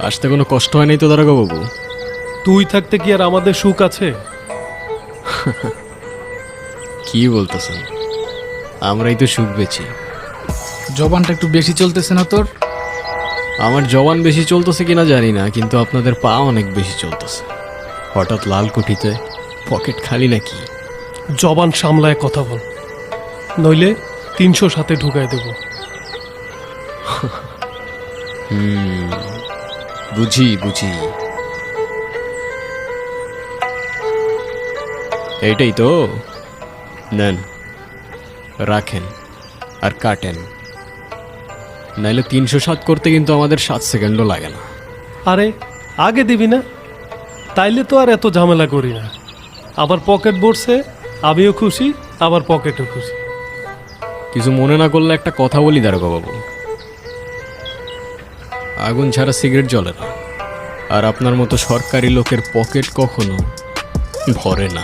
আসতে কোনো কষ্ট হয় নাই তো দারোগা বাবু? তুই থাকতে কি আর আমাদের সুখ আছে? কি বলতেছেন? আমরাই তো সুখ বেছি। জবানটা একটু বেশি চলতেছে না তোর? আমার জবান বেশি চলতেছে কিনা জানি না, কিন্তু আপনাদের পা অনেক বেশি চলতেছে। হঠাৎ লাল কুঠিতে পকেট খালি নাকি? জবান সামলায় কথা বল, নইলে 300 সাথে ঢুকাই দেব। বুঝি বুঝি, এইটাই তো। নেন, রাখেন আর কাটেন, নাইলে 307 করতে কিন্তু আমাদের 7 সেকেন্ডও লাগে না। আরে আগে দিবি না? তাইলে তো আর এত ঝামেলা করি না। আমার পকেট ভরছে, আমিও খুশি, আবার পকেটও খুশি। কিছু মনে না করলে একটা কথা বলি দারোগা বাবু, আগুন ছাড়া সিগারেট জ্বলে না, আর আপনার মতো সরকারি লোকের পকেট কখনো ভরে না।